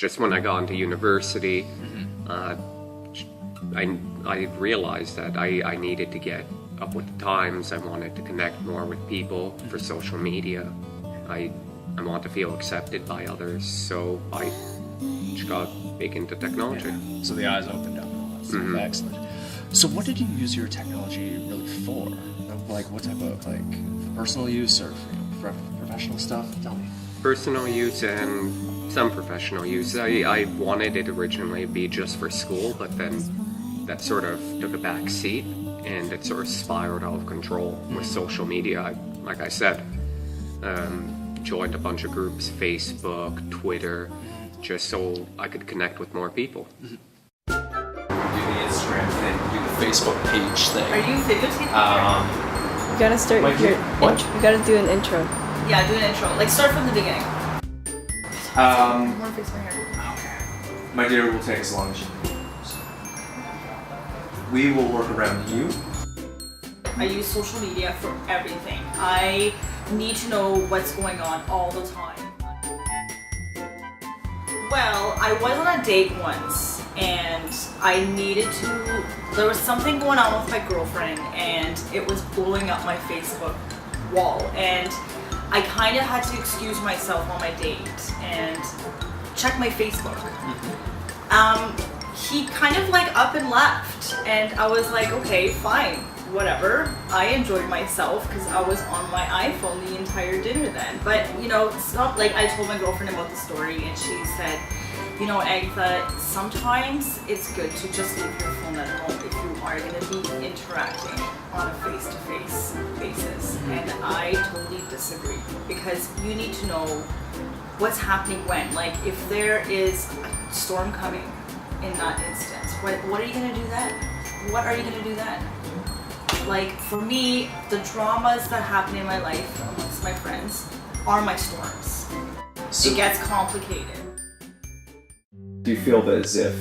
just when I got into university, I realized that I needed to get up with the times. I wanted to connect more with people for social media. I want to feel accepted by others, so I just got big into technology. Yeah. So the eyes opened up and all that stuff. Excellent. So what did you use your technology really for? Like what type of personal use or professional stuff? Tell me. Personal use and some professional use. I wanted it originally to be just for school, but then that sort of took a back seat and it sort of spiraled out of control with social media. Like I said, joined a bunch of groups, Facebook, Twitter, just so I could connect with more people. Do the Instagram thing, do the Facebook page thing. Are you videotaping? You gotta start your what? You gotta do an intro. Yeah, do an intro. Like start from the beginning. I want to fix my hair. Okay. My dear, will take as long as you need. We will work around you. I use social media for everything. I need to know what's going on all the time. Well, I was on a date once and I needed to, there was something going on with my girlfriend and it was blowing up my Facebook wall, and I kind of had to excuse myself on my date and check my Facebook. He kind of up and left, and I was like, okay, fine, whatever. I enjoyed myself because I was on my iPhone the entire dinner then. But it's not like I told my girlfriend about the story and she said, Agatha, sometimes it's good to just leave your phone at home if you are going to be interacting on a face-to-face basis. And I totally disagree, because you need to know what's happening when. If there is a storm coming in that instance, what are you going to do then? What are you going to do then? For me, the dramas that happen in my life amongst my friends are my storms. So it gets complicated. do you feel that as if,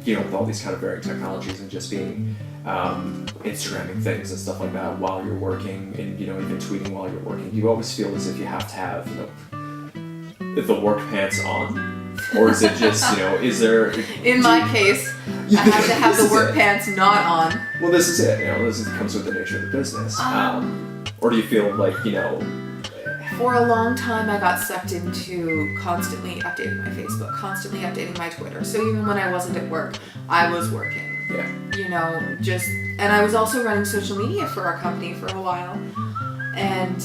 with all these kind of varying technologies and just being Instagramming things and stuff like that while you're working and, even tweeting while you're working, do you always feel as if you have to have, the work pants on? Or is it just, is there... In my case, I have to have the work pants not on. Well, this is it, this comes with the nature of the business. Or do you feel like, For a long time, I got sucked into constantly updating my Facebook, constantly updating my Twitter. So even when I wasn't at work, I was working. Yeah. And I was also running social media for our company for a while. And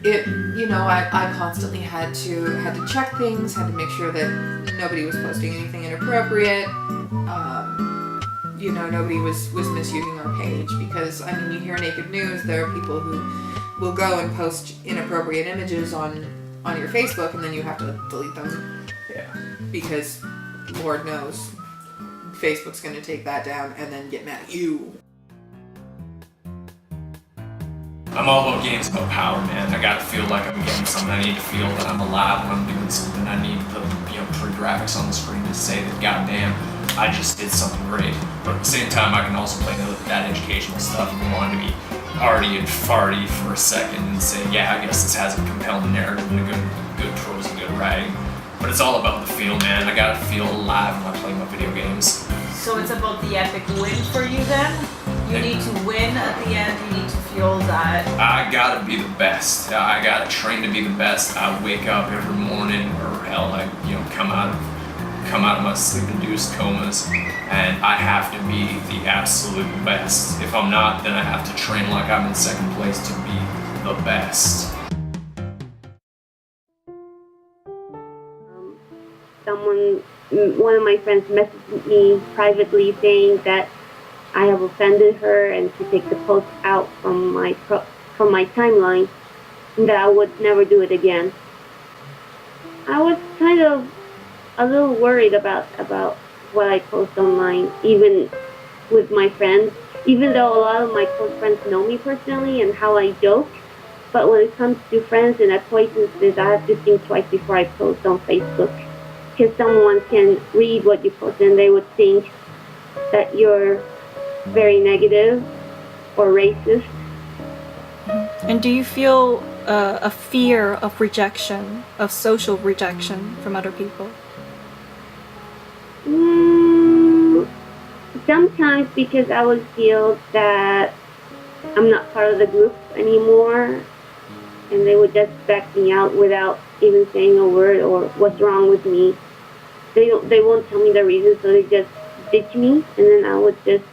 it, I constantly had to check things, had to make sure that nobody was posting anything inappropriate. Nobody was misusing our page, because, you hear naked news, there are people who will go and post inappropriate images on your Facebook, and then you have to delete them. Yeah. Because Lord knows Facebook's going to take that down and then get mad at you. I'm all about games, about power, man. I gotta feel like I'm getting something. I need to feel that I'm alive when I'm doing something. I need the pretty graphics on the screen to say that, goddamn, I just did something great. But at the same time, I can also play that educational stuff and want to be arty and farty for a second and say, yeah, I guess this has a compelling narrative and a good prose and good writing. But it's all about the feel, man. I gotta feel alive when I play my video games. So it's about the epic win for you then? You need to win at the end, you need to feel that. I gotta be the best. I gotta train to be the best. I wake up every morning, or hell, I come out of my sleep-induced comas, and I have to be the absolute best. If I'm not, then I have to train like I'm in second place to be the best. One of my friends messaged me privately saying that I have offended her and to take the post out from my timeline, and that I would never do it again. I was kind of a little worried about what I post online, even with my friends, even though a lot of my close friends know me personally and how I joke. But when it comes to friends and acquaintances, I have to think twice before I post on Facebook, because someone can read what you post and they would think that you're very negative or racist. And do you feel a fear of rejection, of social rejection from other people? Sometimes because I would feel that I'm not part of the group anymore, and they would just back me out without even saying a word or what's wrong with me. They won't tell me the reason, so they just ditch me, and then I would just